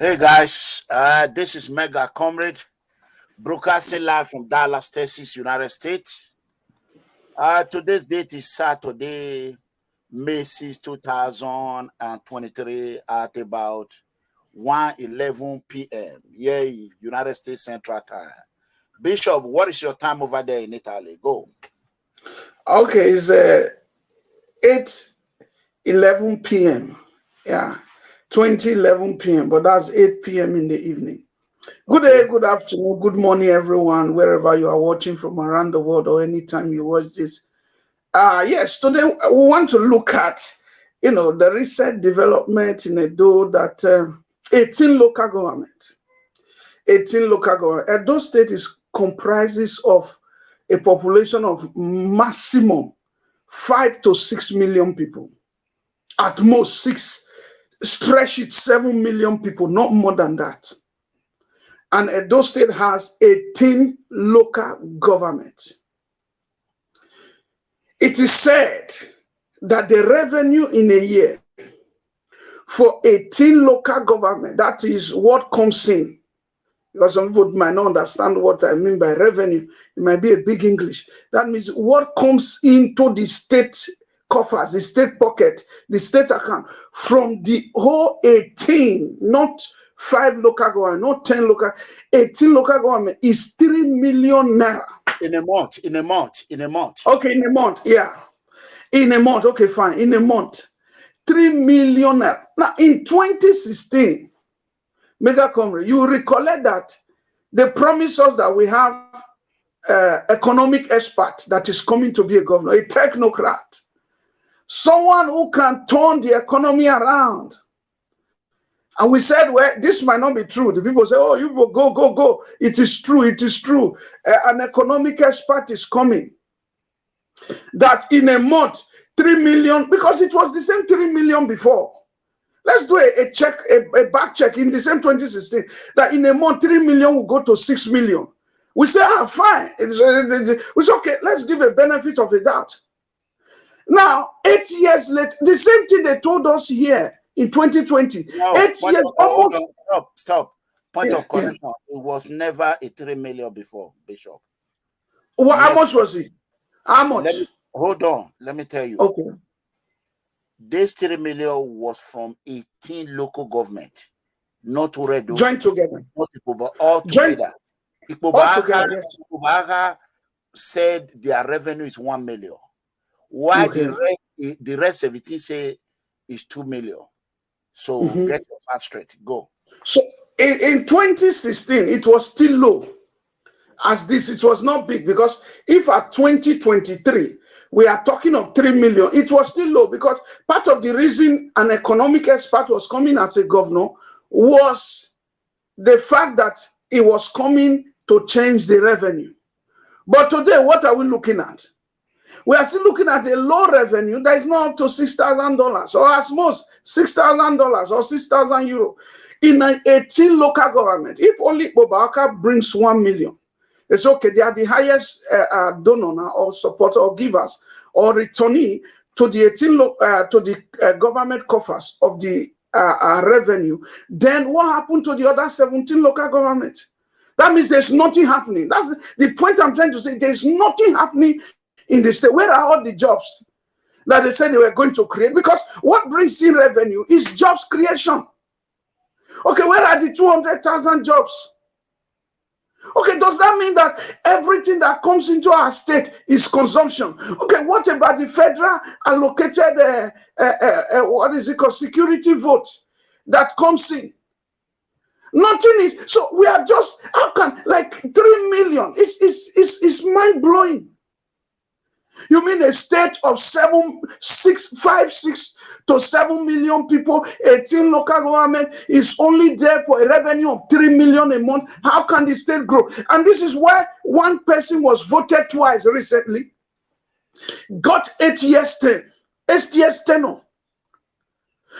Hey guys, this is Mega Comrade, broadcasting live from Dallas, Texas, United States. Today's date is Saturday, May 6, 2023 at about 1:11 p.m. Yay, United States Central Time. Bishop, what is your time over there in Italy? Go. Okay, it's 8:11 p.m. Yeah, 20:11 p.m. But that's 8 p.m. in the evening. Good Okay. day, good afternoon, good morning, everyone, wherever you are watching from around the world or anytime you watch this. Yes, today we want to look at, the recent development in Edo that 18 local government, 18 local government. Edo State comprises of a population of maximum 5 to 6 million people. At most 6, stretch it 7 million people, not more than that. And Edo State has 18 local governments. It is said that the revenue in a year for 18 local government, that is what comes in, because some people might not understand what I mean by revenue. It might be a big English. That means what comes into the state coffers, the state pocket, the state account from the whole 18, not 5 local government, not 10 local, 18 local government is 3 million naira. In a month. Okay, in a month, yeah. In a month, okay, fine. In a month, 3 million naira. Now, in 2016, Mega Comrade, you recollect that they promised us that we have economic expert that is coming to be a governor, a technocrat, someone who can turn the economy around. And we said, well, this might not be true. The people say, oh, you go. It is true. An economic expert is coming. That in a month, 3 million, because it was the same 3 million before. Let's do a check, a back check in the same 2016, that in a month, 3 million will go to 6 million. We say, fine. We say, okay, let's give a benefit of the doubt. Now, 8 years later, the same thing they told us here in 2020. No, 8 years, almost. Stop. Point of Yeah. correction. It was never a 3 million before, Bishop. Well, how much was it? How much? Hold on. Let me tell you. Okay. This 3 million was from 18 local government, not Uredo, Joined together. not Ikoba, all together. Ikoba said their revenue is 1 million. Why the rest of it say is 2 million? So get your facts straight. Go. So in 2016, it was still low. As this, it was not big, because if at 2023 we are talking of 3 million, it was still low, because part of the reason an economic expert was coming as a governor was the fact that it was coming to change the revenue. But today, what are we looking at? We are still looking at a low revenue that is not up to $6,000, or at most $6,000 or 6,000 euro in an 18 local government. If only Bobaka brings 1 million, it's okay. They are the highest donor now, or supporter, or givers, or returnee to the 18 government coffers of the revenue. Then what happened to the other 17 local governments? That means there's nothing happening. That's the point I'm trying to say. There's nothing happening in the state. Where are all the jobs that they said they were going to create? Because what brings in revenue is jobs creation. Okay, where are the 200,000 jobs? Okay, does that mean that everything that comes into our state is consumption? Okay, what about the federal allocated, what is it called, security vote that comes in? Nothing is. So we are just, how can, like 3 million? It's mind-blowing. You mean a state of 6 to 7 million people, 18 local government is only there for a revenue of 3 million a month? How can the state grow? And this is why one person was voted twice recently, got 8 years tenure.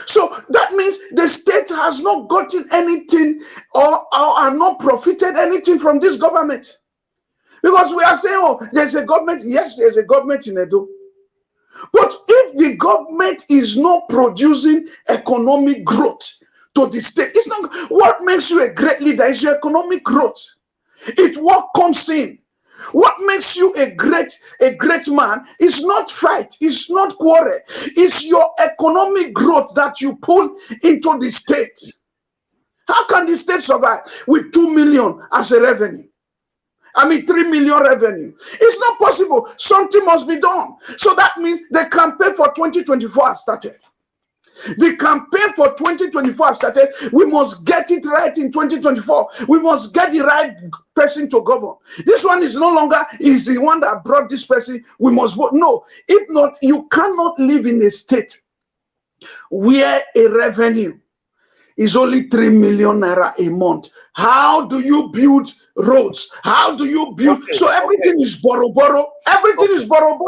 So that means the state has not gotten anything or are not profited anything from this government. Because we are saying, oh, there's a government. Yes, there's a government in Edo. But if the government is not producing economic growth to the state. It's not what makes you a great leader is your economic growth. It's what comes in. What makes you a great man is not fight, it's not quarrel, it's your economic growth that you pull into the state. How can the state survive with 2 million as a revenue? I mean 3 million revenue. It's not possible. Something must be done. So that means the campaign for 2024 has started. The campaign for 2024 has started. We must get it right in 2024. We must get the right person to govern. This one is no longer is the one that brought this person. We must vote. No, if not, you cannot live in a state where a revenue is only 3 million naira a month. How do you build roads? How do you build? Okay, so everything is borrow. Everything is borrow.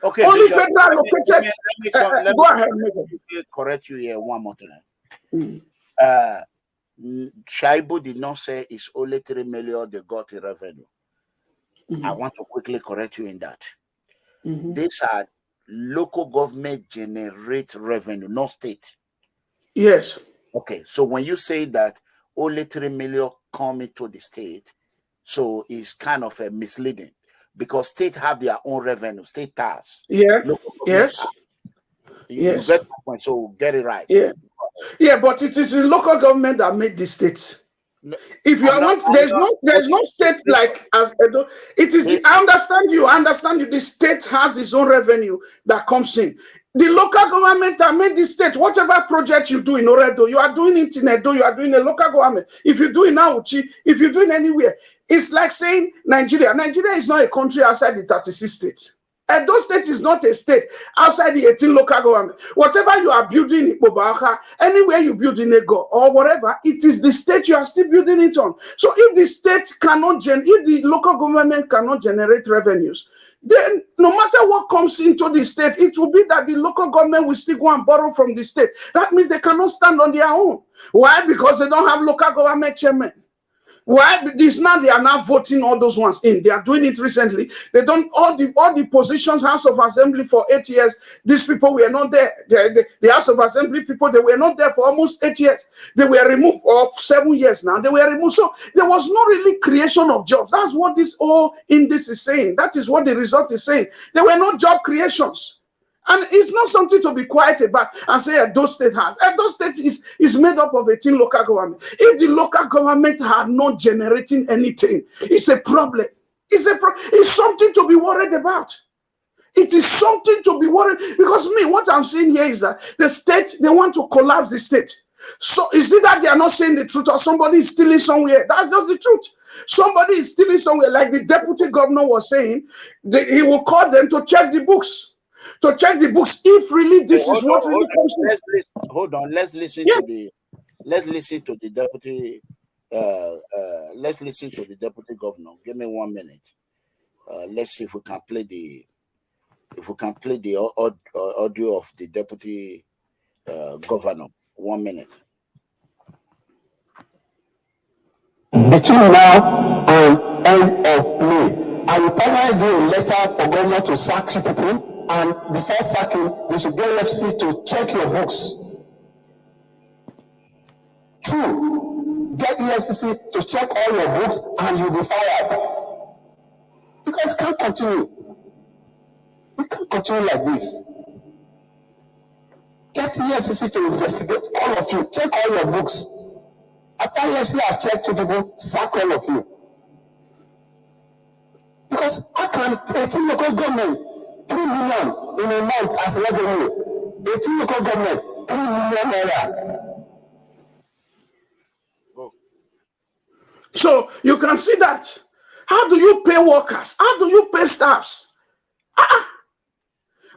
Okay. Only federal located. Go ahead. Correct you here one more time. Shaibu did not say it's only 3 million they got in revenue. I want to quickly correct you in that. These are local government generate revenue, not state. Yes. Okay, so when you say that only 3 million come into the state, so it's kind of a misleading because state have their own revenue, state tax. Yeah. Yes. You get my point, so get it right. Yeah. Yeah, but it is the local government that made the states. No, if you want, there's no state like as Edo. It is. I understand you. The state has its own revenue that comes in. The local government that made the state. Whatever project you do in Oredo, you are doing it in Edo. You are doing a local government. If you do in Auchi, if you do it anywhere, it's like saying Nigeria. Nigeria is not a country outside the 36 states. Edo State is not a state outside the 18 local government. Whatever you are building in Obaka, anywhere you build in Ego or whatever, it is the state you are still building it on. So if the state cannot if the local government cannot generate revenues, then no matter what comes into the state, it will be that the local government will still go and borrow from the state. That means they cannot stand on their own. Why? Because they don't have local government chairman. Why? This now they are now voting all those ones in. They are doing it recently. They don't all the positions House of Assembly for 8 years. These people were not there. The House of Assembly people, they were not there for almost 8 years. They were removed for 7 years now. They were removed. So there was no really creation of jobs. That's what this all in this is saying. That is what the result is saying. There were no job creations. And it's not something to be quiet about and say Edo State has. Edo State is made up of 18 local government. If the local government had not generating anything, it's a problem. It's something to be worried about. It is something to be worried because what I'm saying here is that the state, they want to collapse the state. So is it that they are not saying the truth or somebody is stealing somewhere? That's just the truth. Somebody is stealing somewhere, like the deputy governor was saying. He will call them to check the books. To check the books if really this is what really comes in. Hold on. Let's listen to the deputy. Let's listen to the deputy governor. Give me 1 minute. Let's see if we can play the audio of the deputy governor. 1 minute. Between now and end of May, I will probably do a letter for government to sack people. And before sacking, we should get FC to check your books. 2, get EFCC to check all your books and you'll be fired. Because it can't continue. We can't continue like this. Get EFCC to investigate all of you. Check all your books. After EFCC have checked you people, sack all of you. Because I can 18 local government 3 million in a month as revenue. 18 local government, 3 million naira. So you can see that. How do you pay workers? How do you pay staffs?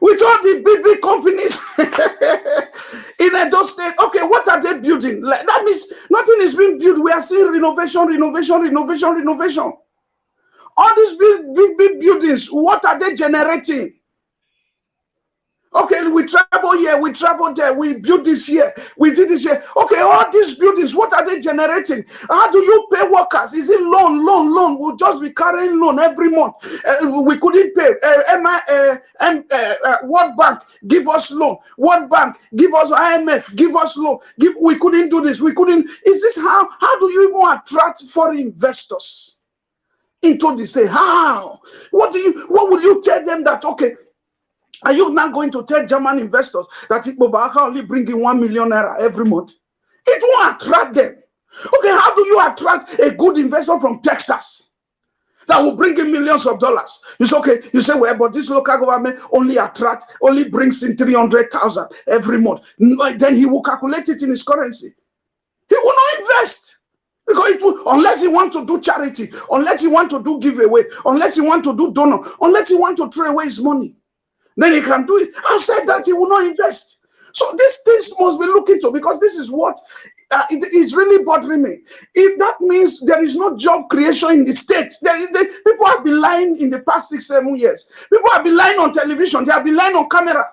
With all the big companies in Edo State, okay, what are they building? Like, that means nothing is being built. We are seeing renovation. All these big buildings, what are they generating? Okay, we travel here, we travel there, we build this here, we did this here. Okay, all these buildings, what are they generating? How do you pay workers? Is it loan? We'll just be carrying loan every month. We couldn't pay. World Bank, give us loan. World Bank, give us IMF, give us loan. We couldn't do this. We couldn't. Is this how do you even attract foreign investors into the state? How? What will you tell them that, okay, are you not going to tell German investors that Ibobaka only bring in 1 million naira every month? It won't attract them. Okay, how do you attract a good investor from Texas that will bring in millions of dollars? You say, okay, you say, well, but this local government only brings in 300,000 every month. Then he will calculate it in his currency. He will not invest. Because unless he wants to do charity, unless he wants to do giveaway, unless he wants to do donor, unless he wants to throw away his money, then he can do it. Outside that, he will not invest. So these things must be looked into, because this is what it is really bothering me. If that means there is no job creation in the state, people have been lying in the past 6-7 years. People have been lying on television. They have been lying on camera.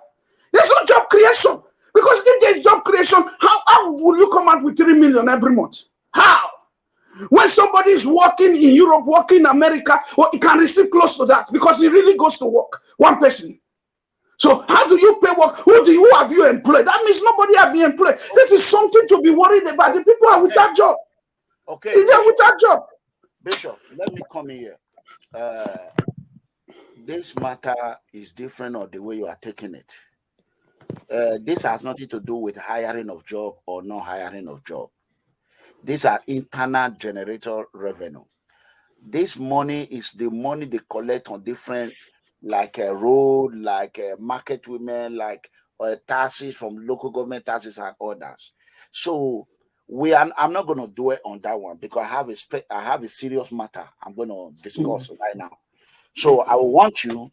There's no job creation. Because if there's job creation, how will you come out with 3 million every month? How? When somebody is working in Europe, working in America, well, he can receive close to that because he really goes to work. One person. So how do you pay work? Who have you employed? That means nobody have been employed. This is something to be worried about. The people are without job. Okay. They're without job. Bishop, let me come here. This matter is different on the way you are taking it. This has nothing to do with hiring of job or not hiring of job. These are internal generator revenue. This money is the money they collect on different, like a road, like market women, like taxes from local government taxes and others. So I'm not going to do it on that one because I have a serious matter I'm going to discuss right now. So I want you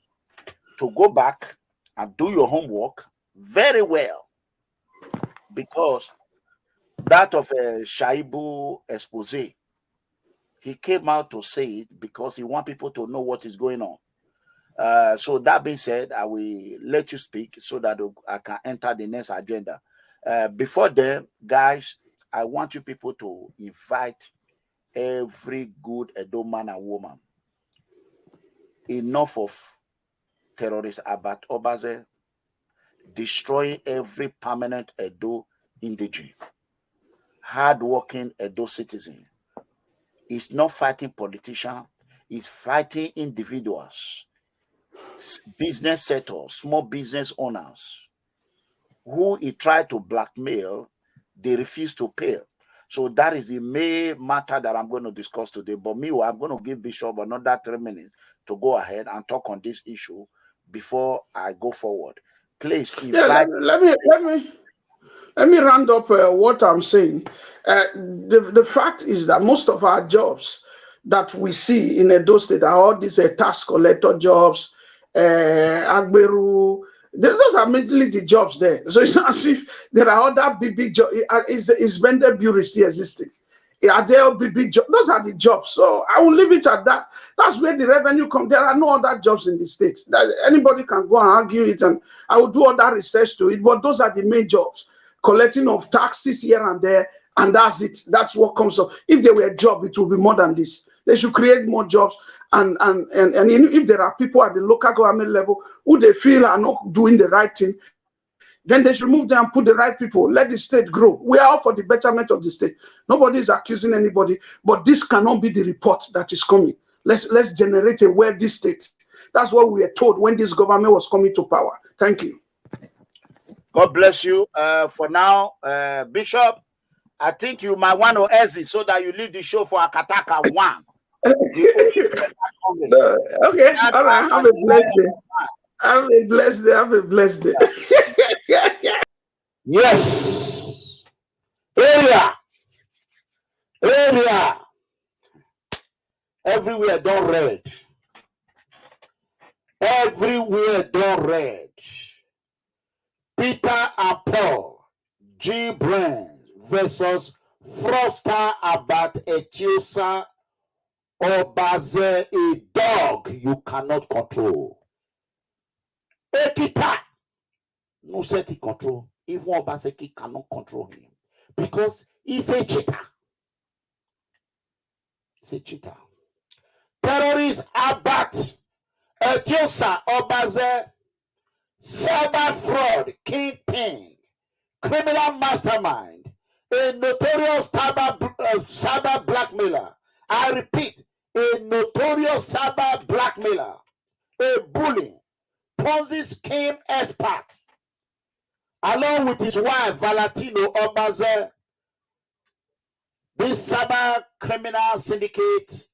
to go back and do your homework very well, because that of Shaibu Expose, he came out to say it because he wants people to know what is going on. So that being said, I will let you speak so that I can enter the next agenda. Before then, guys, I want you people to invite every good Edo man and woman. Enough of terrorists about Obazee destroying every permanent Edo indigene, hard-working Edo citizen. It's not fighting politicians, it's fighting individuals, business setters, small business owners, who he tried to blackmail, they refuse to pay. So that is the main matter that I'm going to discuss today. But meanwhile, I'm going to give Bishop another 3 minutes to go ahead and talk on this issue before I go forward. Please invite. Yeah, let me round up what I'm saying. The fact is that most of our jobs that we see in Edo State are all these tax collector jobs, Agberu. Those are mainly the jobs there. So it's not as if there are other big jobs. Is vendor bureau still existing? Are there big jobs? Those are the jobs. So I will leave it at that. That's where the revenue comes. There are no other jobs in the state. Anybody can go and argue it, and I will do other research to it. But those are the main jobs. Collecting of taxes here and there, and that's it. That's what comes up. If there were a job, it will be more than this. They should create more jobs, and if there are people at the local government level who they feel are not doing the right thing, then they should move them and put the right people. Let the state grow. We are all for the betterment of the state. Nobody is accusing anybody, but this cannot be the report that is coming. Let's generate a wealthy state. That's what we were told when this government was coming to power. Thank you. God bless you. For now, Bishop, I think you might want to exit so that you leave the show for Akataka 1. Okay, all right. Have a blessed day. Have a blessed day. Have a blessed day. Yes. Area. Everywhere don't red. Everywhere don't red. Peter and Paul, Gbrains versus Fraudster about Etinosa Obazee, a dog you cannot control. Ekita, no set control. Even Obazee cannot control him because he's a cheater. He's a cheater. Terrorists Abat, Etinosa Obazee, cyber fraud, kingpin, criminal mastermind, a notorious cyber blackmailer. I repeat, a notorious cyber blackmailer, a bully, Ponzi scheme expert, along with his wife, Valentino Obazee. This cyber criminal syndicate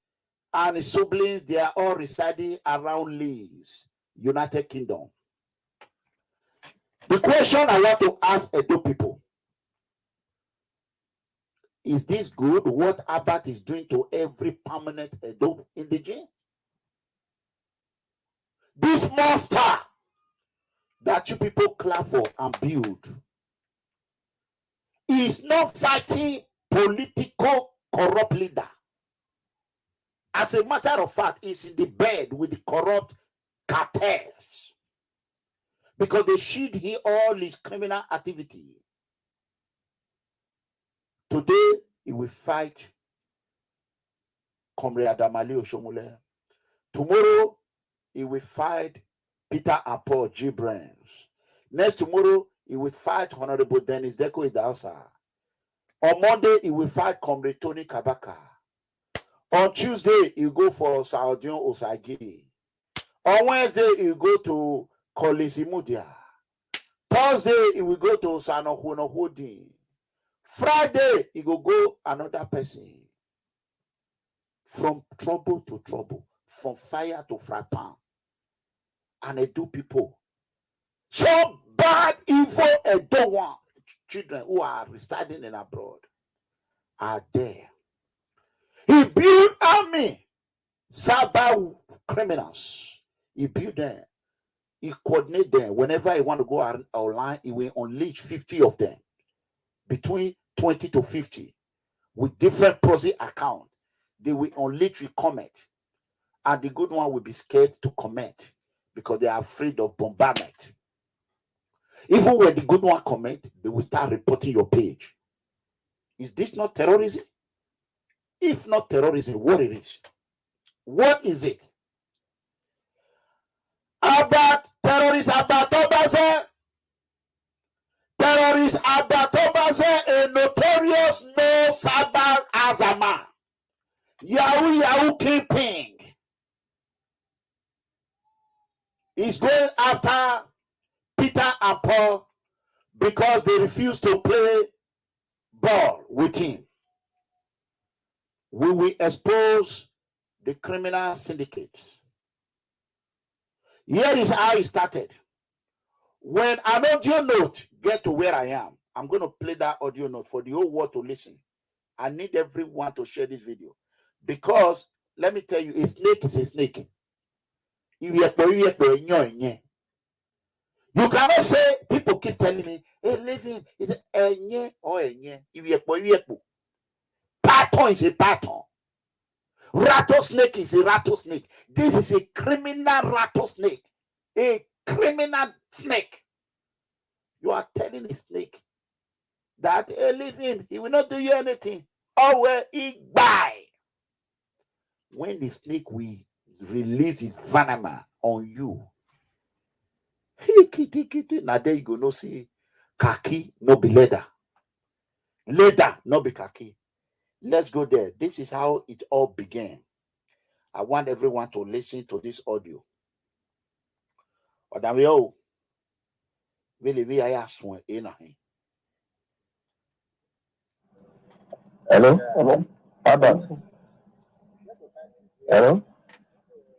and his siblings, they are all residing around Leeds, United Kingdom. The question I want to ask Edo people, is this good, what Abat is doing to every permanent Edo indigene? This monster that you people clap for and build is not fighting political corrupt leader. As a matter of fact, it's in the bed with the corrupt cartels because they shield him all his criminal activity. Today, he will fight Comrade Adamali Oshomole. Tomorrow, he will fight Peter and Paul Gbrains. Next tomorrow, he will fight Honorable Dennis Deko Idausa. On Monday, he will fight Comrade Tony Kabaka. On Tuesday, he go for Saudion Osagi. On Wednesday, he go to Collins Imudia. Thursday, he will go to Sanohuno Hodi. Friday, he go another person. From trouble to trouble, from fire to fry pan. And they do people. So bad, evil, and don't want children who are residing in abroad are there. He built army, cyber criminals. He built them. He coordinate them. Whenever he want to go online, he will unleash 50 of them. Between 20 to 50 with different proxy account. They will unleash with comment. And the good one will be scared to comment because they are afraid of bombardment. Even when the good one comment, they will start reporting your page. Is this not terrorism? If not terrorism, what it is? What is it? About terrorists, about Obazee. Terrorists, about Obazee, a notorious no cyber azama. Yahoo KINGPIN is going after Peter and Paul because they refuse to play ball with him. We will expose the criminal syndicates. Here is how it started. When an audio note get to where I am, I'm going to play that audio note for the whole world to listen. I need everyone to share this video. Because, let me tell you, a snake is a snake. You cannot say, people keep telling me, hey, leave him. It's a or a Pattern is a pattern. Rattlesnake is a rattlesnake. This is a criminal rattlesnake. A criminal snake. You are telling a snake that, hey, leave him. He will not do you anything. Oh, well, he die. When the snake will release its venom on you, now there you go, no see, khaki, no be leather. Leather, no be khaki. Let's go there. This is how it all began. I want everyone to listen to this audio. Hello? Hello? Abbas? Hello?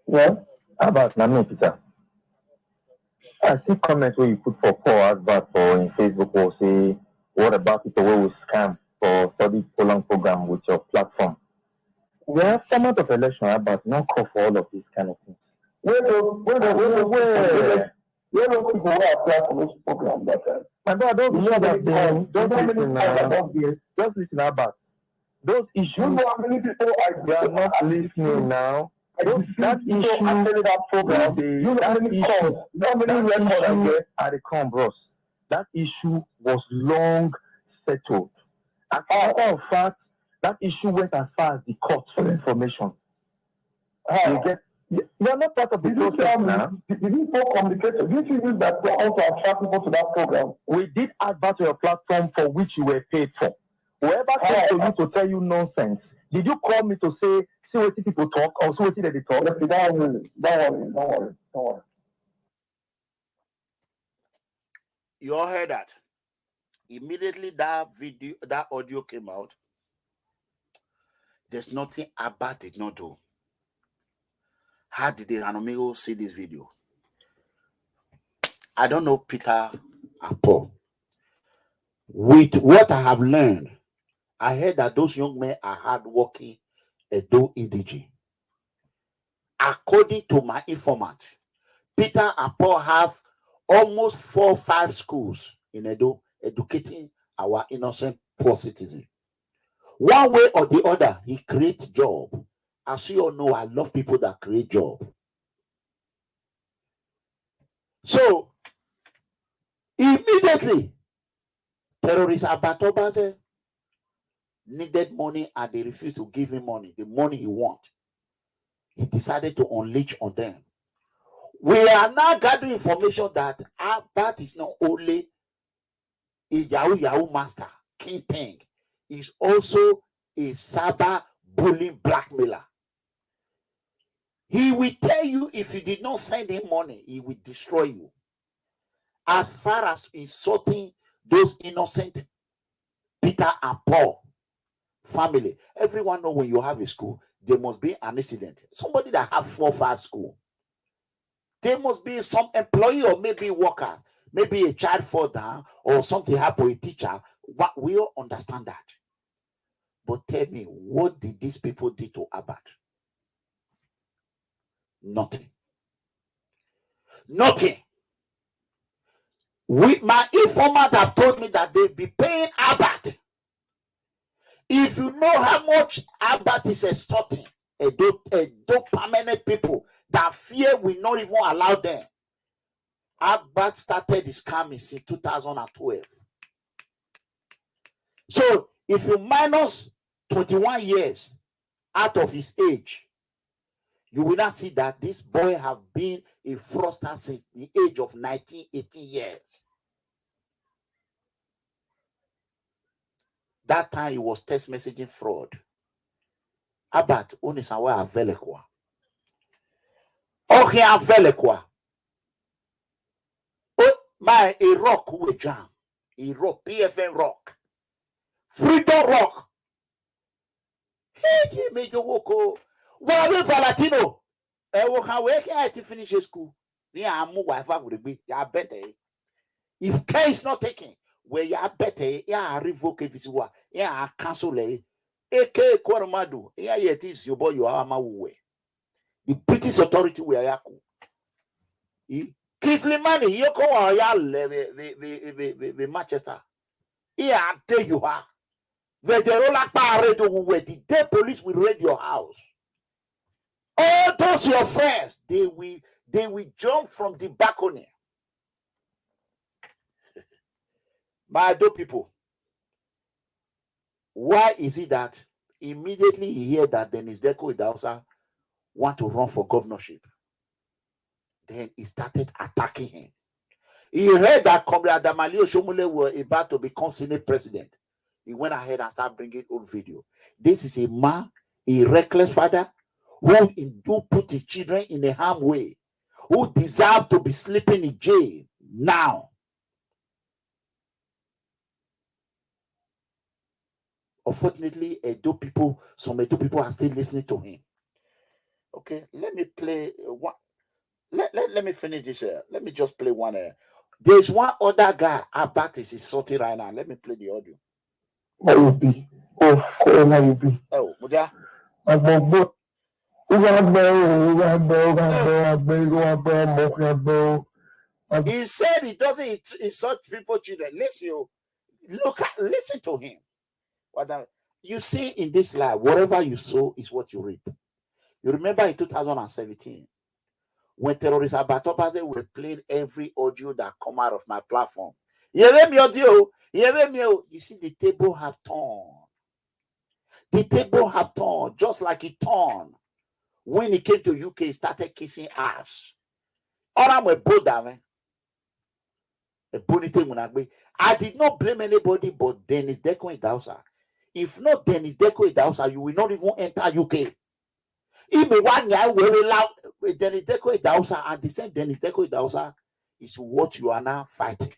Yeah? Abbas, na me, Peter. I see comments where you put for Paul Abbas for in Facebook or say, what about people who will scam for study prolonged program with your platform? We have format of election, Abbas, not call for all of these kind of things. Where those people who apply for this program that time? My brother, don't listen now. Just listen, Abbas. Those issues, you know how many people they are not listening now. That issue, that program, that issue are the come, bros. that issue was long settled. As a matter of fact, that issue went as far as the court for information. You get, you're not part of the process now. Did you for communication? Did you use that to also attract people to that program? We did advert to your platform for which you were paid for. Whoever came to you to tell you nonsense, did you call me to say, see what people talk or see what they talk? Don't worry. You all heard that? Immediately that video, that audio came out. There's nothing Abba did not do. How did the Ranomigo see this video? I don't know Peter and Paul. With what I have learned, I heard that those young men are hardworking Edo indigene. According to my informant, Peter and Paul have almost 4 or 5 schools in Edo educating our innocent poor citizens. One way or the other, he creates job. As you all know, I love people that create job. So, immediately, terrorists Obazee needed money and they refused to give him money, the money he wants. He decided to unleash on them. We are now gathering information that Abba is not only a Yahoo master, KINGPIN, is also a cyber bullying blackmailer. He will tell you if you did not send him money, he will destroy you. As far as insulting those innocent Peter and Paul family, everyone knows when you have a school, there must be an incident. Somebody that have 4 or 5 schools, there must be some employee or maybe workers, maybe a child fall down or something happened to a teacher. But we all understand that. But tell me, what did these people do to Abba? Nothing. My informant have told me that they'll be paying Abba. If you know how much Abba is extorting Edo permanent people, that fear will not even allow them. Abba started his scamming since 2012. So if you minus 21 years out of his age, you will not see that this boy have been a fraudster since the age of 19, 18 years. That time he was text messaging fraud. Abat unisawa avelekwa. Okay, avelekwa. Oh, my a rock we jam. A rock, PFN rock. Freedom rock. Hey, me you woko. Well, Valentino. I to finish school. Yeah, I'm more wife would be. Yeah, better. If care is not taken, where you are better, yeah, revoke if it's what, yeah, cancel it. AK Koromadu, yeah, it is your boy, you are my way. The British authority were Yaku. Kisley money, you call the Manchester. Yeah, there you are. Where the roller parade where the day police will raid your house. All those your friends, they will jump from the balcony. My Edo people, why is it that immediately he heard that Dennis Deco Idausa want to run for governorship? Then he started attacking him. He heard that Comrade Adamali Oshomole were about to become Senate president. He went ahead and started bringing old video. This is a man, a reckless father, who put his children in a harm way, who deserve to be sleeping in jail now. Unfortunately, some Edo people are still listening to him. Okay, let me play one. Let me finish this. Let me just play one. There's one other guy, Abat is sorting right now. Let me play the audio. Oh, Muja. He said he doesn't insult people, children. Listen to him. You see in this life, whatever you sow is what you reap. You remember in 2017, when terrorists Obazee were playing every audio that come out of my platform. You see, the table have turned. The table have turned, just like it turned when he came to UK. He started kissing ass. I did not blame anybody but Dennis Deco in Dausa. If not Dennis Deco in Dausa, you will not even enter UK. Even 1 year, we will allow Dennis Deco in Dausa, and the same Dennis Deco in Dausa is what you are now fighting.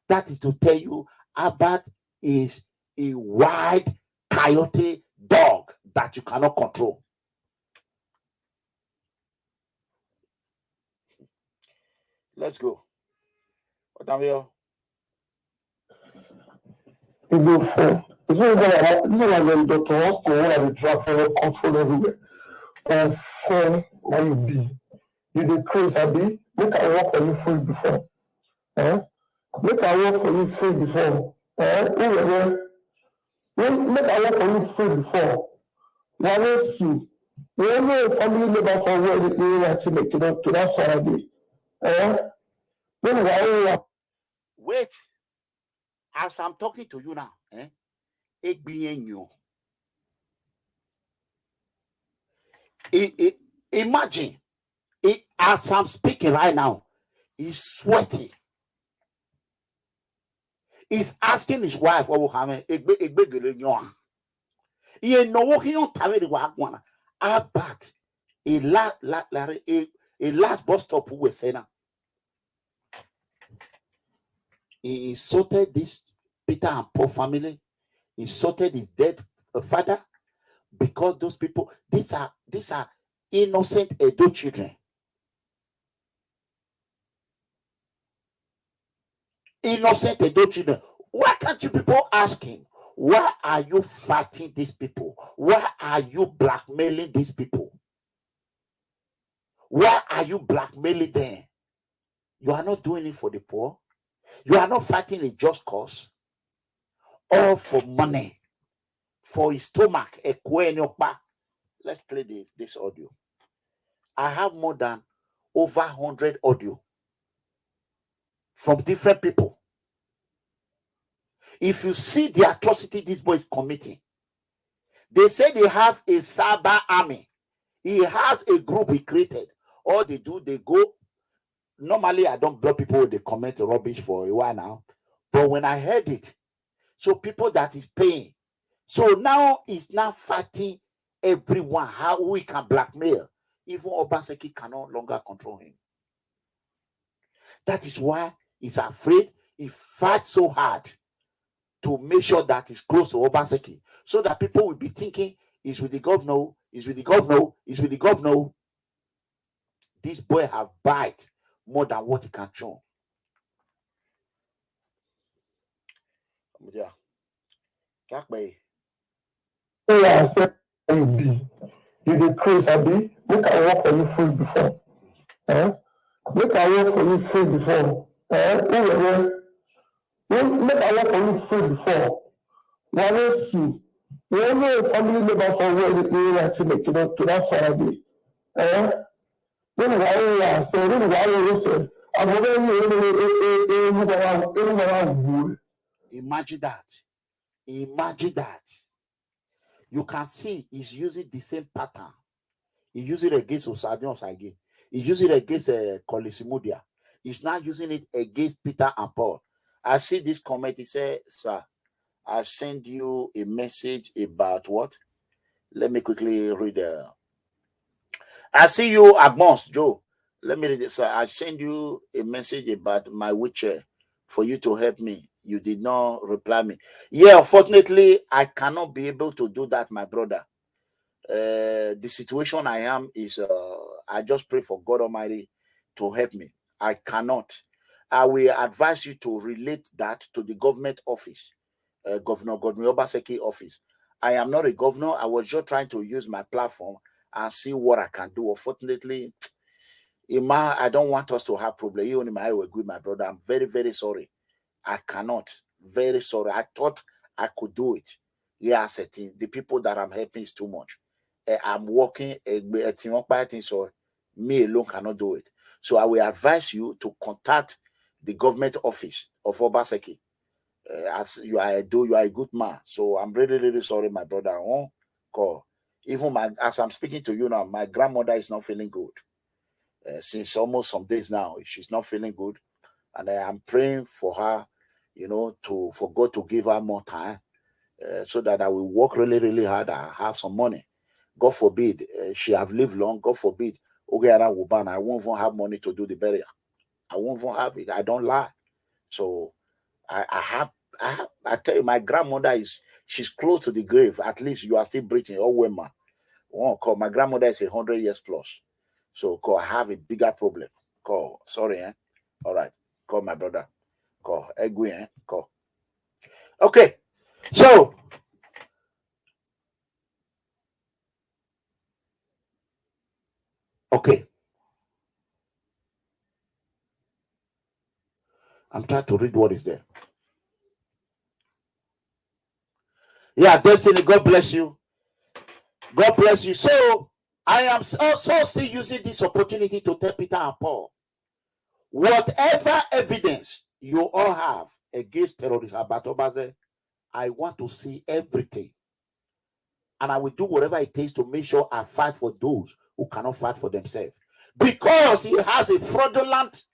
That is to tell you, Abad is a wild coyote dog that you cannot control. Let's go. What are we on? You go for. This is like Dr. Austin, when I drop for control everywhere. And for why you be. You the crazy, Abi. Make I work for you free before. Make I work for you free before. Make I work for you free before. Why don't you? We only family members for where the area to make it up to that Saturday. Wait. As I'm talking to you now, imagine, as I'm speaking right now, he's sweaty. He's asking his wife, Abad, a last bus stop who was saying, he insulted this Peter and Paul family, insulted his dead father, because those people, these are innocent Edo children. Innocent Edo children. Why can't you people ask him, why are you fighting these people? Why are you blackmailing these people? Why are you blackmailing them? You are not doing it for the poor. You are not fighting a just cause. All for money, for his stomach. Let's play this audio. I have more than over 100 audio from different people. If you see the atrocity this boy is committing, they say they have a cyber army. He has a group he created. All they do, they go. Normally, I don't block people when they comment rubbish for a while now. But when I heard it, so people that is paying. So now he's now fighting everyone, how we can blackmail. Even Obaseki can no longer control him. That is why he's afraid. He fights so hard to make sure that he's close to Obaseki, so that people will be thinking he's with the governor, he's with the governor, he's with the governor. This boy have bite more than what he can chew. Yeah. I said, you the crazy, Abi. Make I work for you free before. Make I work for you free before. Make I work for you free before. Why don't you? We only family members for where the area to make it up to that Saturday. Imagine that. Imagine that. You can see he's using the same pattern. He used it against Osadion Sage. He used it against Colisimudia. He's not using it against Peter and Paul. I see this comment. He said, sir, I send you a message about what? Let me quickly read. I see you at once, Joe. Let me read it. Sir, I send you a message about my wheelchair for you to help me. You did not reply me. Yeah, unfortunately, I cannot be able to do that, my brother. The situation I am is, I just pray for God Almighty to help me. I cannot. I will advise you to relate that to the government office, Governor Obaseki office. I am not a governor. I was just trying to use my platform and see what I can do. Unfortunately, I don't want us to have problem. You only will agree, my brother. I'm very, very sorry. I cannot. Very sorry. I thought I could do it. Yes, the people that I'm helping is too much. I'm working so me alone cannot do it. So I will advise you to contact the government office of Obaseki. As you are a good man. So I'm really, really sorry, my brother. I won't call. Even as I'm speaking to you now, my grandmother is not feeling good. Since almost some days now, she's not feeling good. And I am praying for her, for God to give her more time so that I will work really, really hard and have some money. God forbid, she have lived long. God forbid, I won't even have money to do the burial. I won't even have it. I don't lie. So I tell you, my grandmother she's close to the grave. At least you are still breathing. Oh, women. My grandmother is 100 years plus. So I have a bigger problem. Sorry, eh? All right. Call my brother. Egui, eh? Okay. So okay. I'm trying to read what is there. Yeah, Destiny, God bless you. God bless you. So I am also still using this opportunity to tell Peter and Paul, whatever evidence you all have against terrorists about Obazee, I want to see everything. And I will do whatever it takes to make sure I fight for those who cannot fight for themselves. Because he has a fraudulent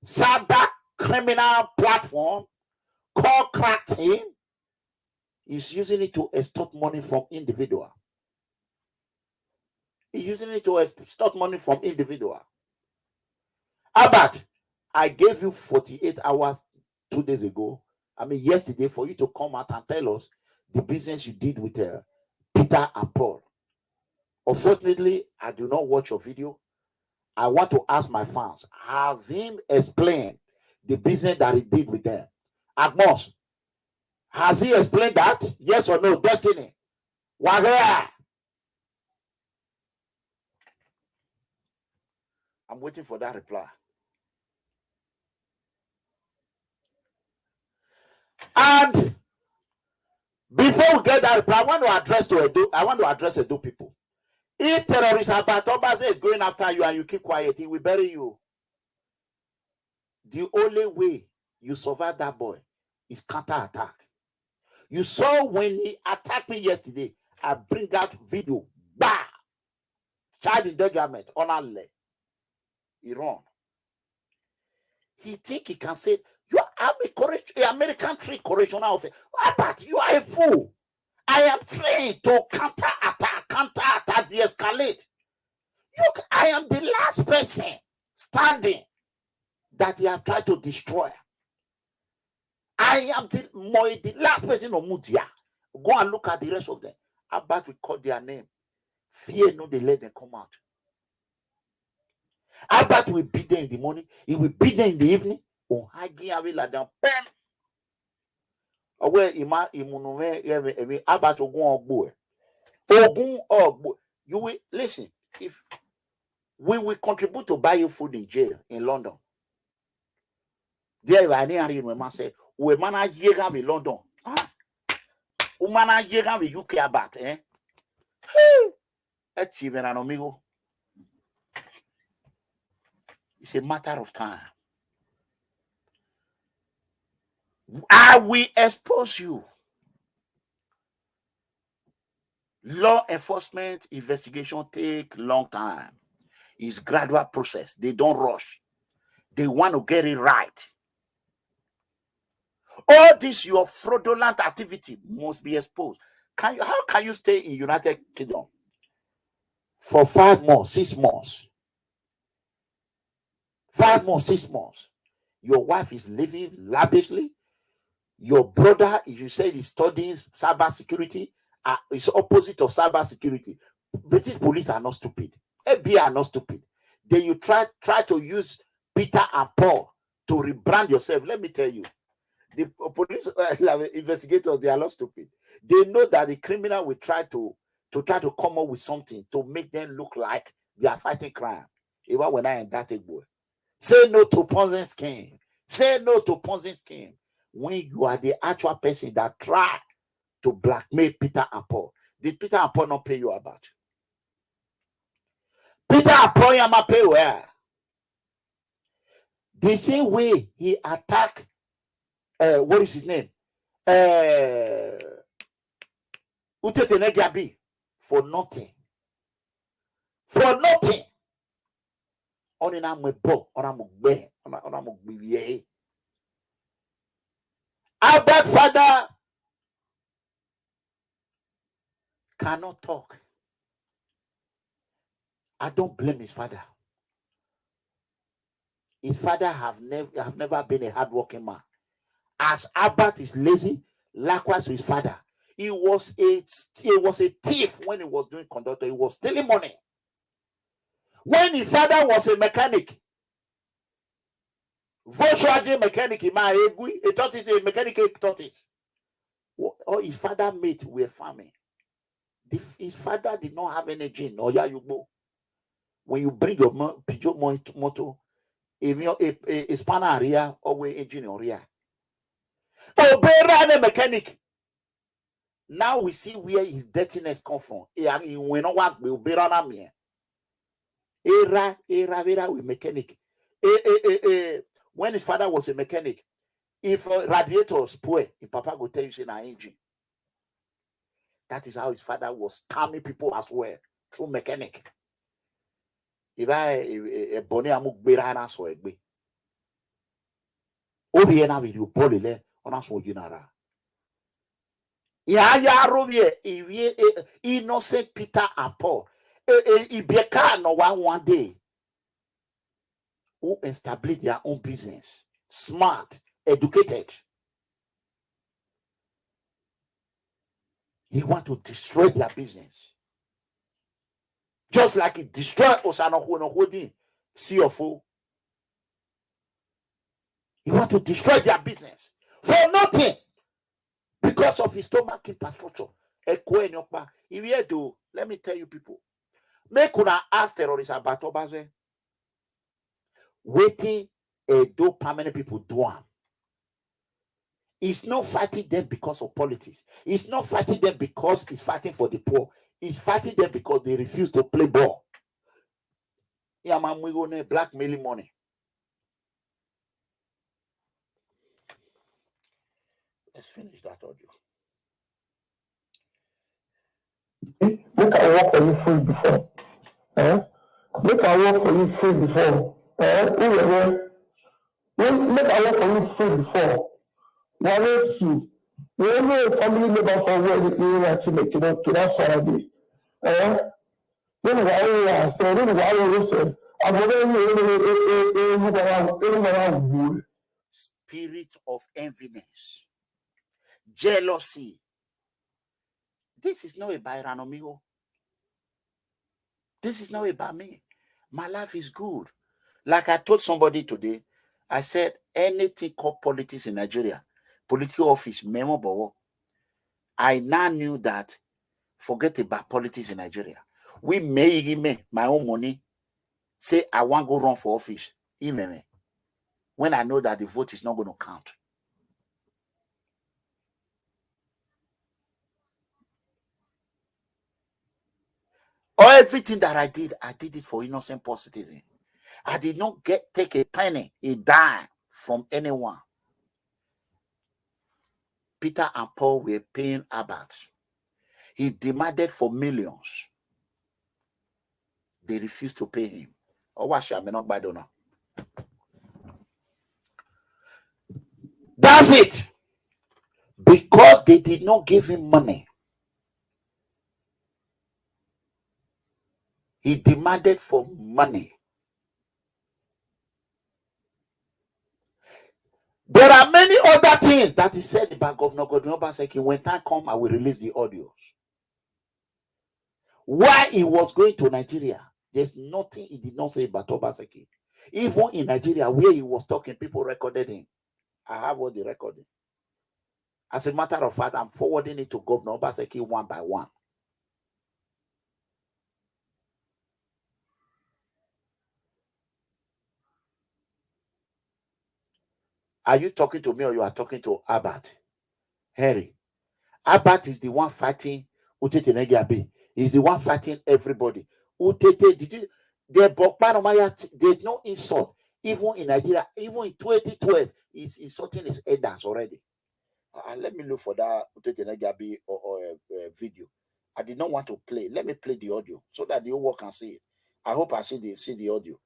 cyber criminal platform called Crack Team. He's using it to extort money from individual. He's using it to extort money from individual. Albert, I gave you 48 hours 2 days ago. Yesterday, for you to come out and tell us the business you did with Peter and Paul. Unfortunately, I do not watch your video. I want to ask my fans, have him explain the business that he did with them. Agmos, has he explained that? Yes or no? Destiny. Wahea. I'm waiting for that reply. And before we get that reply, I want to address Edo people. If terrorists about Obazee is going after you and you keep quiet, he will bury you. The only way you survive that boy is counter-attack. You saw when he attacked me yesterday, I bring out video. Bah! Child endangerment on our leg. Iran. He think he can say, you are American correctional officer. But you are a fool. I am trained to counter-attack, de-escalate. Look, I am the last person standing that they have tried to destroy. I am the last person on Mudia. Go and look at the rest of them. About we call their name. Fear no, they let them come out. About we beat them in the morning. He will beat them in the evening. Oh, I give away like them. Bam! Away ima imunove about to go on board. You will listen. If we will contribute to buy you food in jail in London. There I didn't remember say we manage yega in London. We manage yega in UK about That's even an amigo. It's a matter of time. I will expose you. Law enforcement investigation take long time. It's gradual process. They don't rush. They want to get it right. All this your fraudulent activity must be exposed. How can you stay in United Kingdom for 5 months, 6 months? 5 months, 6 months. Your wife is living lavishly. Your brother, if you say he's studying cyber security, is opposite of cyber security. British police are not stupid. FBI are not stupid. Then you try to use Peter and Paul to rebrand yourself. Let me tell you, the police investigators, they are not stupid. They know that the criminal will try to come up with something to make them look like they are fighting crime. Even when I am that boy, say no to Ponzi scheme. Say no to Ponzi scheme. When you are the actual person that try to blackmail Peter and Paul, did Peter and Paul not pay you about? Peter and Paul, you might pay where? The same way he attacked, what is his name? Utetenegabi, for nothing. For nothing. Albert father cannot talk. I don't blame his father. His father have never been a hardworking man. As Albert is lazy, likewise his father. He was a thief when he was doing conductor. He was stealing money. When his father was a mechanic, Volkswagen mechanic, he thought he's a mechanic tortoise. Or his father mate were farming. His father did not have any gene. Or yeah, you go. When you bring your Peugeot motor, a spanner area or engine area. Oh, a mechanic. Now we see where his dirtiness come from. He went on work with Berana. Era with mechanic. When his father was a mechanic, if radiator spoil, his papa go tell you say na engine. That is how his father was scamming people as well through mechanic. If I bonnet amuk berana so egbe. Over here now with you polyle on us general. Ya rovie innocent Peter and Paul. Ibeka no one day who established their own business, smart, educated. He want to destroy their business. Just like it destroyed Osanohodin, CFO. He want to destroy their business for nothing because of his stomach infrastructure. Let me tell you people, make una ask terrorists about Obazee. Waiting do permanent people do. He's not fighting them because of politics. He's not fighting them because he's fighting for the poor. He's fighting them because they refuse to play ball. Yeah, man, we go to blackmailing money. Let's finish that audio. Look at work for you free before. Look at work for you free before. Look at work for you free before. One is you. When your family member for where you are to make it up to that Saturday. Then why you are saying, why you say, I'm going to spirit of enviness, jealousy. This is not about Ranomiho. This is not about me. My life is good. Like I told somebody today, I said anything called politics in Nigeria, political office, memorable. I now knew that forget about politics in Nigeria. We may give me my own money, say I want to go run for office, when I know that the vote is not going to count. Or everything that I did it for innocent poor citizen. I did not take a penny, a dime from anyone. Peter and Paul were paying Albert. He demanded for millions. They refused to pay him. Or what shall I not buy donor? That's it. Because they did not give him money. He demanded for money. There are many other things that he said about Governor Godwin Obaseki. When time comes, I will release the audios. Why he was going to Nigeria, there's nothing he did not say about Obaseki. Even in Nigeria, where he was talking, people recorded him. I have all the recording. As a matter of fact, I'm forwarding it to Governor Obaseki one by one. Are you talking to me or you are talking to Albert? Harry. Albert is the one fighting Utete Negabe. He's the one fighting everybody. Utete, there's no insult. Even in Nigeria, even in 2012, he's insulting his elders already. Let me look for that video. I did not want to play. Let me play the audio so that the whole world can see it. I hope I see the audio.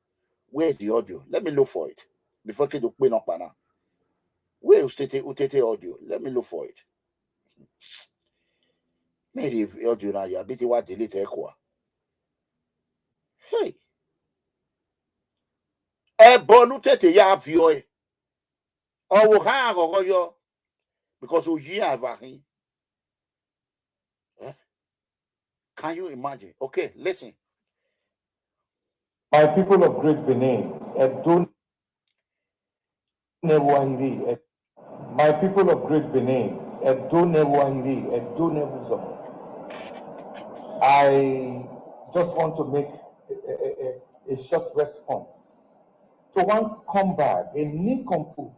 Where is the audio? Let me look for it before I play up now. Where is the audio? Let me look for it. Maybe the audio now. You bit what delete echo. Hey, bonu tete ya view. Oh, how yo? Because we have a. Can you imagine? Okay, listen. My people of Great Benin, my people of Great Benin, I just want to make a short response to one scumbag, a nincompoop,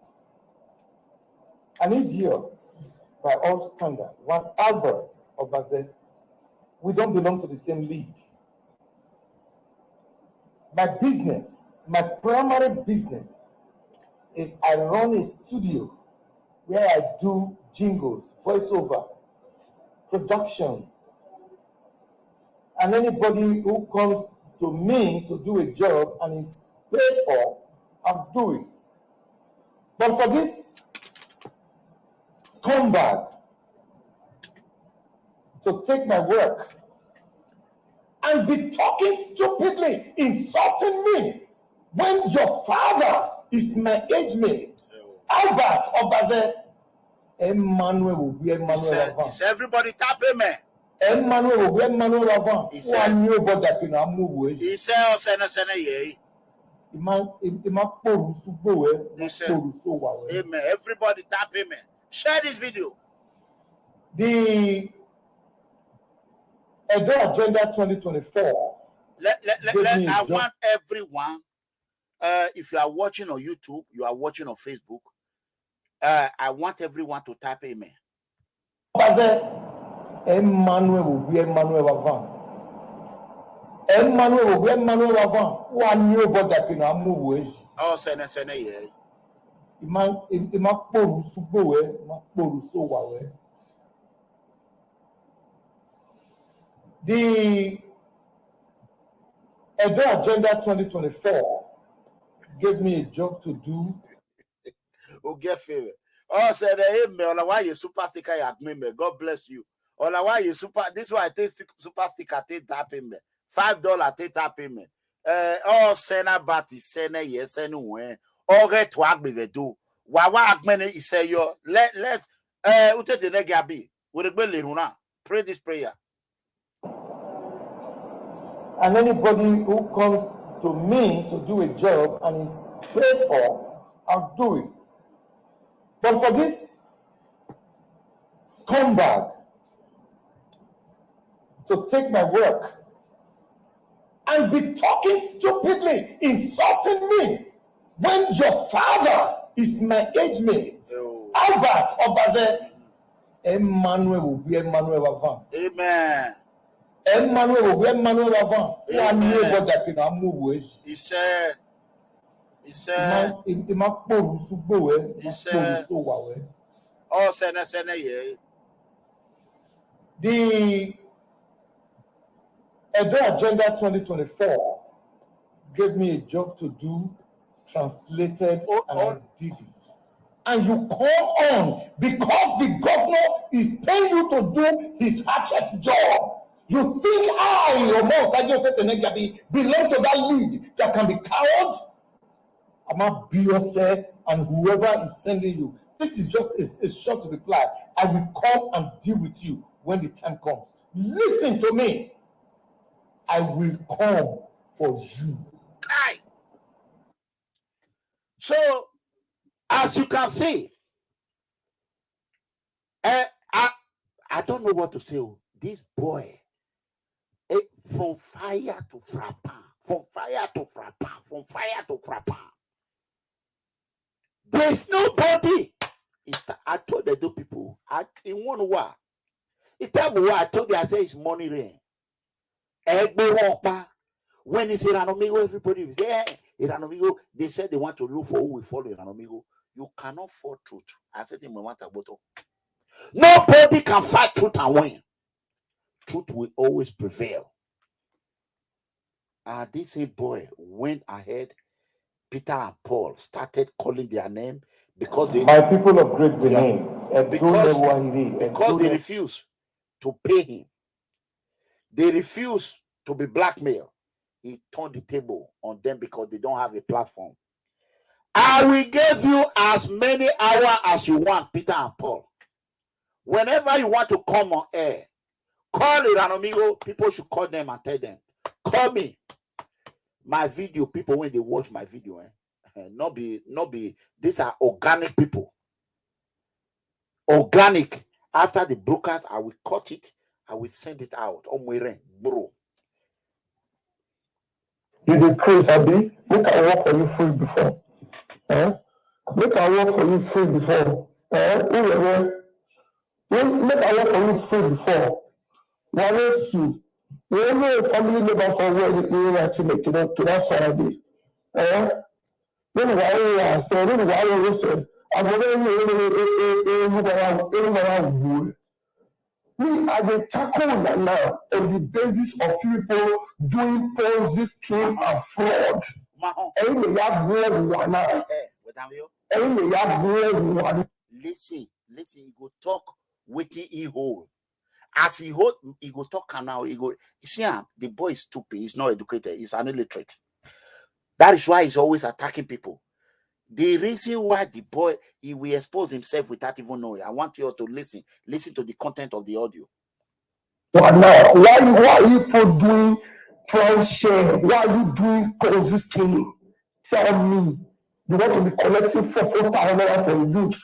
an idiot by all standards, one Albert Obazee. We don't belong to the same league. My business, my primary business is I run a studio where I do jingles, voiceover, productions. And anybody who comes to me to do a job and is paid for, I'll do it. But for this scumbag to take my work and be talking stupidly, insulting me when your father is my age mate, Albert Obazee, Emmanuel will be Emmanuel. Is everybody tapping me? Emmanuel will be Emmanuel Avant. He said, He amen. Everybody tapping me. Share this video. The Edo Agenda 2024. I want everyone, if you are watching on YouTube, you are watching on Facebook, I want everyone to tap amen. Emmanuel will be Emmanuel Avant. Emmanuel will be Emmanuel Avant. Who are new about that in Amu? Oh, sene yeah. The Edo Agenda 2024 gave me a job to do. Oh, get favor. Oh, said, hey, man, why you super sticker at me, man? God bless you. Or why you super, this is why I take super sticker, take tapping me. $5 take tapping me. Oh, sena bati, sena yes, anyway. Oh, get to act with do. Wawa agmene is say yo. Let's utete negabi. With a belly runa. Pray this prayer. And anybody who comes to me to do a job and is paid for, I'll do it. But for this scumbag to take my work and be talking stupidly, insulting me when your father is my age mate, Albert Obazee, Emmanuel will be Emmanuel Avant. Amen. Emmanuel will be Emmanuel Avant. Who are new about that in Amu? He said, oh, sene yeah. The Edo Agenda 2024 gave me a job to do, translated, and I did it. And you come on because the governor is paying you to do his hatchet job. You think I, or Monsadio belong to that league that can be cowed? I'm a Beyonce and whoever is sending you. This is just a short reply. I will come and deal with you when the time comes. Listen to me. I will come for you. Hi. So, as you can see, I don't know what to say. This boy, from fire to frappant, from fire to frappant, from fire to frappant. There's nobody. I told the two people, in one word, I told you, I say it's money rain. When he said, I don't make everybody say, Iranomigo, they said they want to look for who will follow Iranomigo. You cannot fight truth. I said in Mwata Boto. Nobody can fight truth and win. Truth will always prevail. This boy went ahead. Peter and Paul started calling their name because they, my people of Great Benin, because they refused to pay him. They refused to be blackmailed. He turned the table on them because they don't have a platform. I will give you as many hours as you want, Peter and Paul. Whenever you want to come on air, call Iranomigo. People should call them and tell them, call me. My video, people, when they watch my video, not be, these are organic people. Organic. After the brokers, I will cut it, I will send it out. Bro. You did Chris, Abi. Make I work for you free before. Make I work for you free before. Make I work for you free before. One is you. We only a family member for where you are to make it to that Saturday. When I say, when I say, I'm going to we are the tackle now on the basis of people doing PONZI scheme and fraud. Listen, he go talk waiting he hold. As he hold, he go talk now. He go, you see, the boy is stupid, he's not educated, he's an illiterate. That is why he's always attacking people. The reason why the boy, he will expose himself without even knowing. I want you all to listen to the content of the audio. Now, why are you doing price share? Why are you doing PONZI scheme? Tell me. You want to be collecting for 4,000 for youth.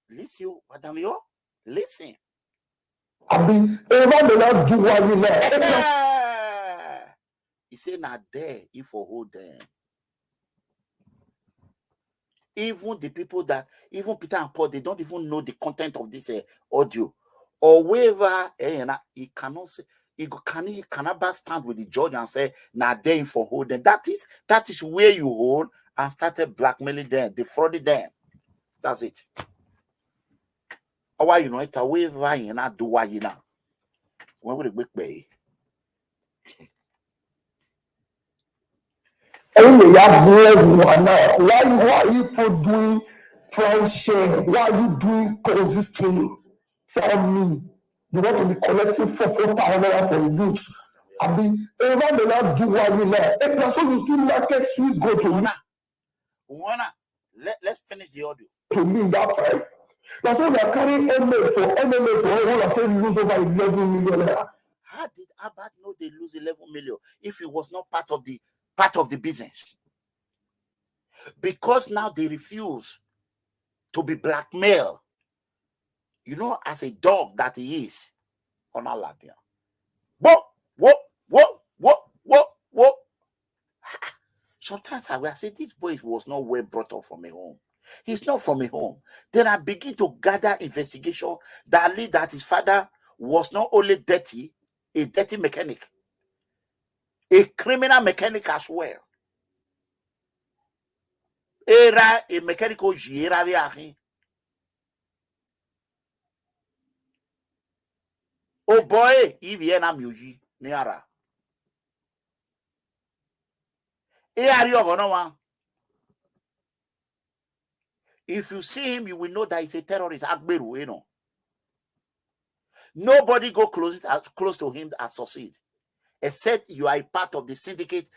Listen, Madam Yo, listen. I mean, everyone will not do what you know. He said, not there, if for hold them. Even the people that, even Peter and Paul, they don't even know the content of this audio. Or wherever, he cannot say, he cannot stand with the judge and say, now there for hold them. That is where you hold and started blackmailing them, defrauding them. That's it. Why you know it? Wherever you not do what you know. When will the week be? Why are you doing price share? Why are you doing PONZI scheme? Tell me. You want to be collecting for 4,000 for youth. I mean, everyone will not do what you know. If that's what you still market Swiss go to me. Let's finish the audio. To me that time. That's why they are carrying MMA for all of them lose over 11 million. How did Abad know they lose 11 million if it was not part of the business? Because now they refuse to be blackmailed. You know, as a dog that he is on Aladdin. Whoa. Sometimes I will say this boy was not well brought up from a home. He's not from a home. Then I begin to gather investigation that lead that his father was not only dirty, a dirty mechanic, a criminal mechanic as well. Era a mechanical jira. Oh boy, if you na muji niara. If you see him, you will know that he's a terrorist. Agberu, you know. Nobody go close to him and succeed, except you are a part of the syndicate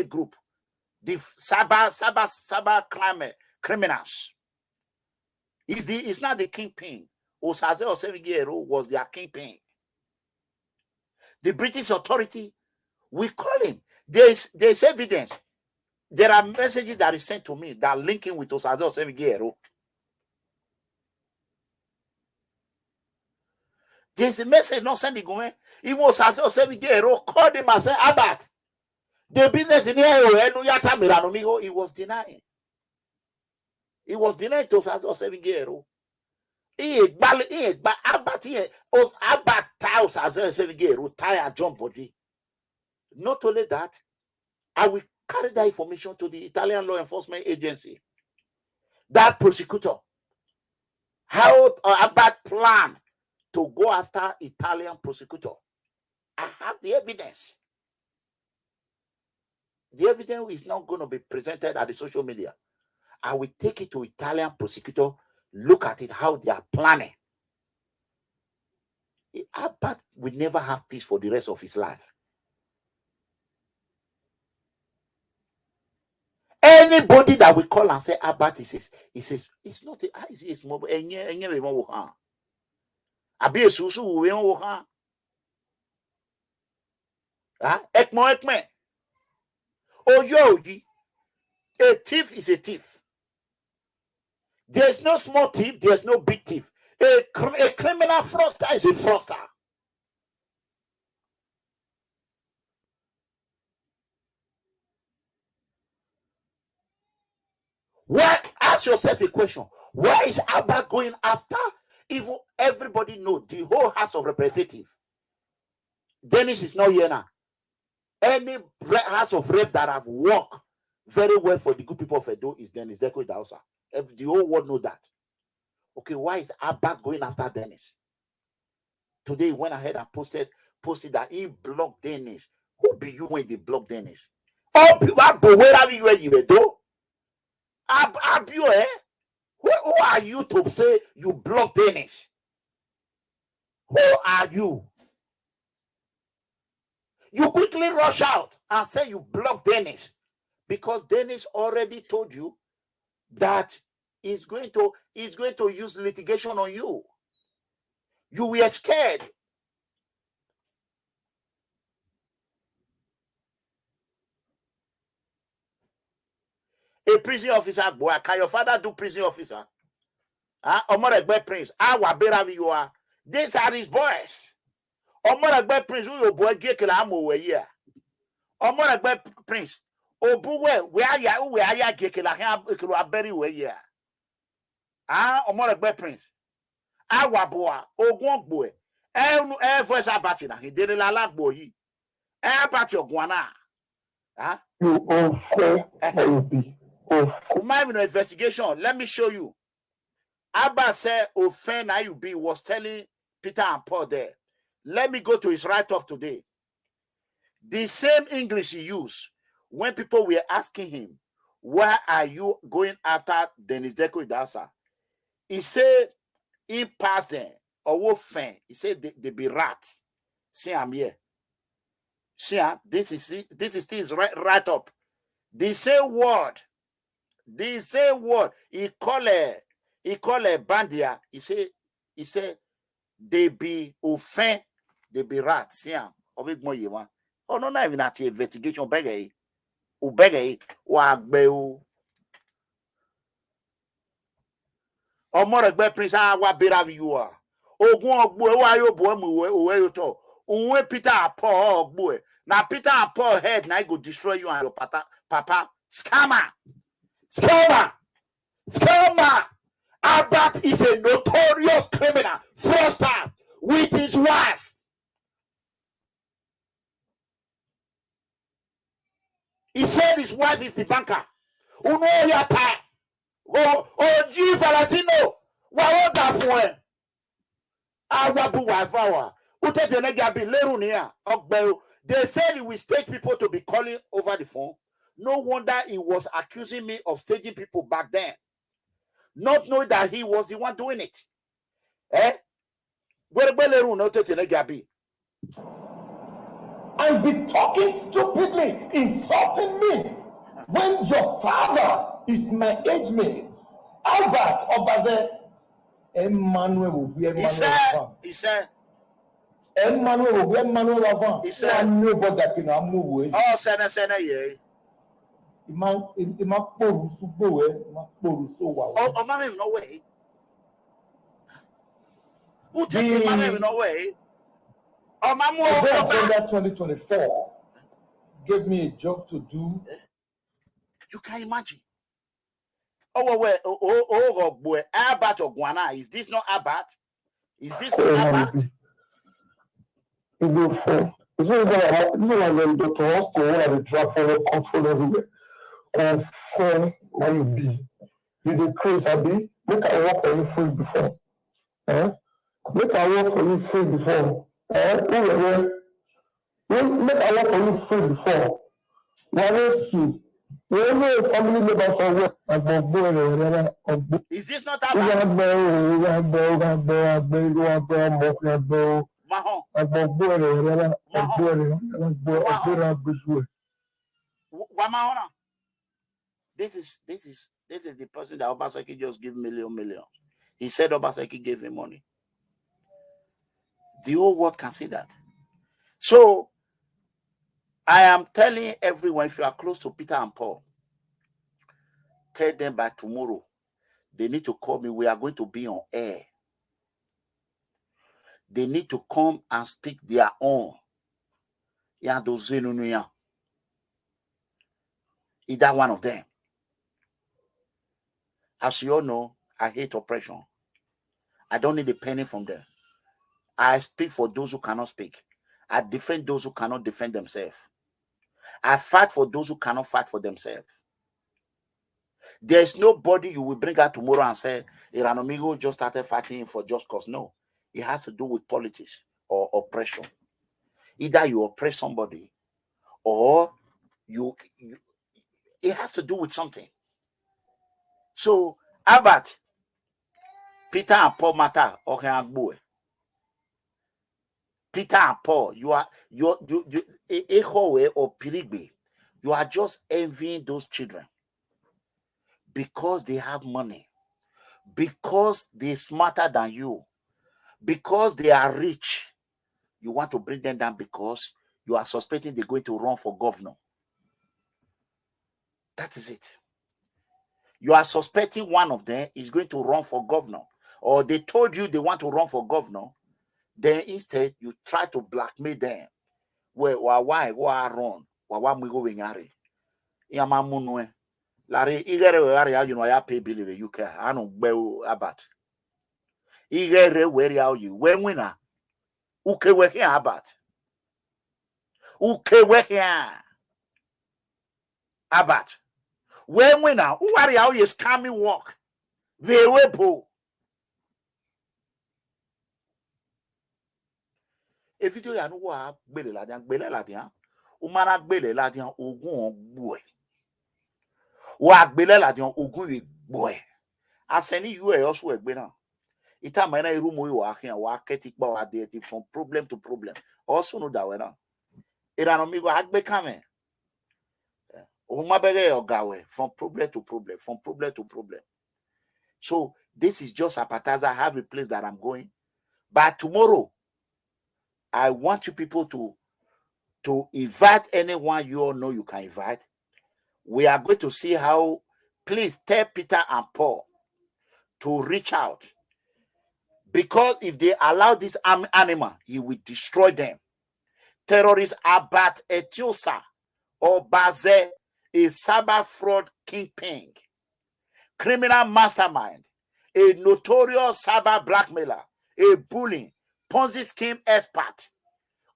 group, the cyber crime criminals. It's not the kingpin. Obazee Osevigero was their kingpin. The British authority, we call him. There's evidence. There are messages that is sent to me that are linking with Obazee Osevigero. There's a message not sending going. Even Obazee Osevigero called him and said, Abad, the business in here, he was denying. He was denying to Obazee Osevigero. Not only that, I will carry that information to the Italian law enforcement agency. That prosecutor, how about plan to go after Italian prosecutor? I have the evidence. The evidence is not going to be presented at the social media. I will take it to Italian prosecutor, look at it, how they are planning. Abat will never have peace for the rest of his life. Anybody that we call and say Abat, he says it's not a small ekme. Oh yo, a thief is a thief. There's no small thief, there's no big thief. A criminal fraudster is a fraudster. Why? Ask yourself a question. Why is Abba going after? If everybody knows the whole House of Representatives, Dennis is not here now. Any House of Rep that have worked very well for the good people of Edo is Dennis Deko Idausa. The whole world know that. Okay, why is Abba going after Dennis? Today he went ahead and posted that he blocked Dennis. Who be you when they block Dennis? Oh, people, where are you when you do? Who are you to say you block Dennis? Who are you? You quickly rush out and say you block Dennis because Dennis already told you that he's going to use litigation on you. You were scared. A prison officer, boy, can your father do prison officer? Omoragbe Prince, you are. These are his boys. Omoragbe Prince, who your boy Gekela Amo here. Omoragbe Prince, Obuwe, where ya Gekela Ekela Berry way here. Omoragbe Prince. Boa, Ogon boy. Voice abatina. He did a la boy. About your guana. My investigation. Let me show you. Abba said, "Ofen IUB was telling Peter and Paul there." Let me go to his write-up today. The same English he used when people were asking him, "Why are you going after Dennis Deko Idausa?" He said, "In past them or Ofen." He said, "They be rat." See, I'm here. See, this is his write-up. The same word. The same word. He call it bandia. He said they be offend, they be rat. See, big more you want. Oh no, not even at investigation. Begay, wagbeu. Omoragbe Prince, wa beravi you are. Ogun ogbo wa yo boy mu we yo to. Unwe Peter Paul ogbo. Now Peter Paul head now go destroy you and your papa. Scammer. Abat is a notorious criminal, fraudster with his wife. He said his wife is the banker. Uno yata. Oh, G Valentino. What that for? Awabu wafawa. Utetenegabi lerunia. They said he will stage people to be calling over the phone. No wonder he was accusing me of staging people back then. Not knowing that he was the one doing it. And be talking stupidly, insulting me when your father is my age mate. Albert Obazee, Emmanuel will be Emmanuel. He said, Emmanuel will be Emmanuel Avant. He said, I'm no way. Oh, Sana, yeah. Oh, mama, no way. Who takes the mama no way? Oh, mama, November 2024 gave me a job to do. You can imagine. Oh, boy, Abat or Guana. Is this not Abat? Is this not Abat? This is like when Dr. Austin, when I drop for the control everywhere. Confirm where you be. You decrease, Abi. Make I work for you free before. Make I work for you free before. Make I work for you free before. Family members is this not about? This is the person that Obaseki just give million. He said Obaseki gave him money. The whole world can see that. So I am telling everyone, if you are close to Peter and Paul, tell them by tomorrow, they need to call me. We are going to be on air. They need to come and speak their own. Either one of them. As you all know, I hate oppression. I don't need a penny from them. I speak for those who cannot speak. I defend those who cannot defend themselves. I fight for those who cannot fight for themselves. There's nobody you will bring out tomorrow and say, Iranomigo just started fighting for just cause. No. It has to do with politics or oppression. Either you oppress somebody or it has to do with something. So, Albert, Peter and Paul matter. Okay, boy. Peter and Paul, you are just envying those children because they have money, because they're smarter than you, because they are rich. You want to bring them down because you are suspecting they're going to run for governor. That is it. You are suspecting one of them is going to run for governor, or they told you they want to run for governor. Then instead, you try to blackmail them. Why run? Why we go wingari? Yamamunwe. Larry, you know, I pay bill in the UK. I don't know about. Where are you? When winner? Uke we here about. Uke we here about. When winner? Who are you? Is coming walk. They wepo. If you don't know what Bele Ladian, Umana Bele Ladian, Ogun boy. What Bele Ladian, Ogun boy. I send you also a winner. It am a room we walk here, walk it from problem to problem. Also, no doubt, it an amigo had become from problem to problem, from problem to problem. So, this is just appetizer. I have a place that I'm going. But tomorrow, I want you people to invite anyone you all know you can invite. We are going to see how, please tell Peter and Paul to reach out. Because if they allow this animal, he will destroy them. Terrorists about Etinosa Obazee, a cyber fraud kingpin, criminal mastermind, a notorious cyber blackmailer, a bullying, Ponzi scheme expert,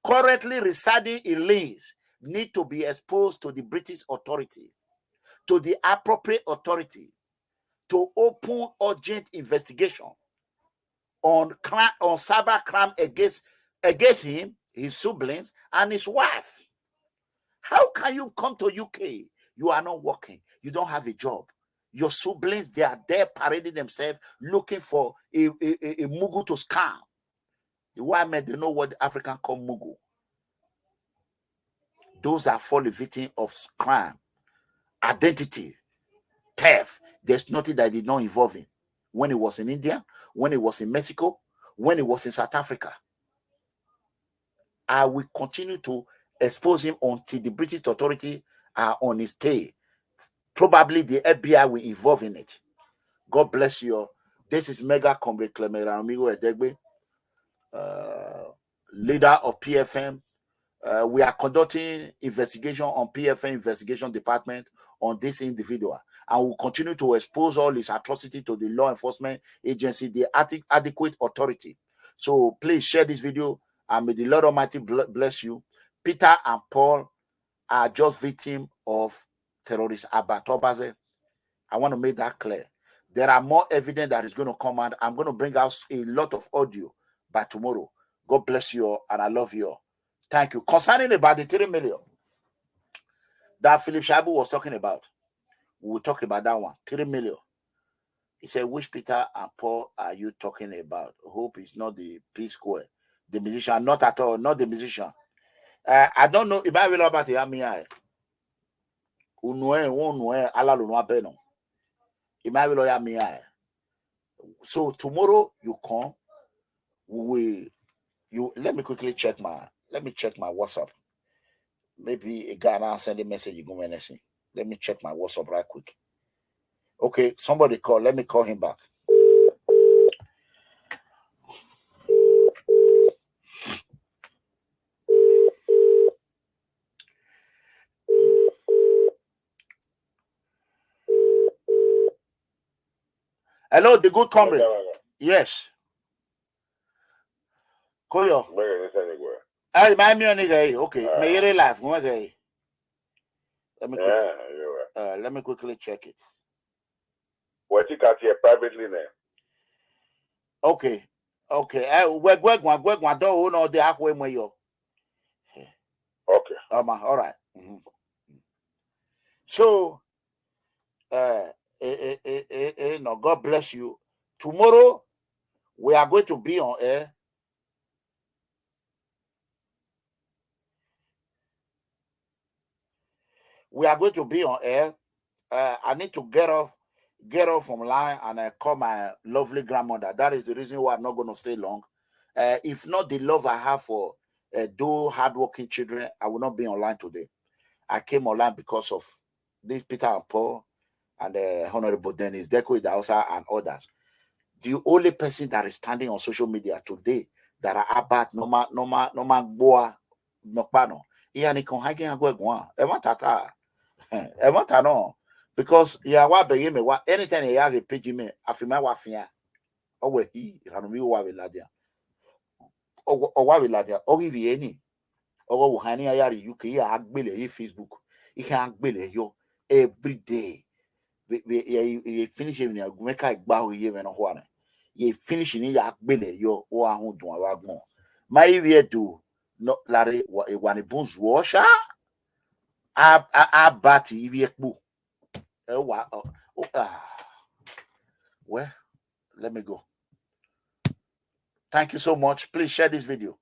currently residing in Leeds, need to be exposed to the British authority, to the appropriate authority, to open urgent investigation on cyber crime against him, his siblings, and his wife. How can you come to UK? You are not working. You don't have a job. Your siblings, they are there parading themselves, looking for a mugu to scam. The white men, they know what the African call mugu. Those are fully victims of crime, identity, theft. There's nothing that did not involve him. When he was in India, when he was in Mexico, when he was in South Africa. I will continue to expose him until the British authority are on his tail. Probably the FBI will involve in it. God bless you. This is Mega Comrade Clemera Amigo Edegbe, leader of PFM. We are conducting investigation on PFM investigation department on this individual, and will continue to expose all his atrocity to the law enforcement agency, the adequate authority. So please share this video, and may the Lord Almighty bless you. Peter and Paul are just victims of terrorists. Obazee. I want to make that clear. There are more evidence that is going to come out. I'm going to bring out a lot of audio by tomorrow. God bless you all, and I love you all. Thank you. Concerning about the 3 million that Philip Shabu was talking about, we'll talk about that one. 3 million. He said, which Peter and Paul are you talking about? Hope is not the P Square. The musician, not at all, not the musician. I don't know if I will about the army. So tomorrow you come, let me quickly check my WhatsApp. Maybe a guy now send a message you go anything. Let me check my WhatsApp right quick. Okay, somebody call. Let me call him back. Hello, the good comrade. Yes. Koyo. Hey, my nigga. Okay. My life. Let me quickly check it. What you got here privately now? Okay. Okay. We don't know the halfway where you. Okay. All right. So, no, God bless you. Tomorrow we are going to be on air. We are going to be on air. I need to get off from line and call my lovely grandmother. That is the reason why I'm not going to stay long. If not the love I have for those hardworking children, I will not be online today. I came online because of this Peter and Paul and Honorable Dennis Deco Idausa and others. The only person that is standing on social media today that are about normal boa no. Because anytime he has a page me, afima wafia. Owe he ranumi wa wiladia. Owa wiladia. Ogi vieni. Ogo wuhani ayari UK ya agbele ye Facebook. Ihe agbele yo every day. We finish him ya gumeka igba ye me no ho ane. Ye finish ni ya agbele yo o ahun dun awa gbon. My we do no lare wani bonzu washa. Abati ibi ekpo. Well, let me go. Thank you so much. Please share this video.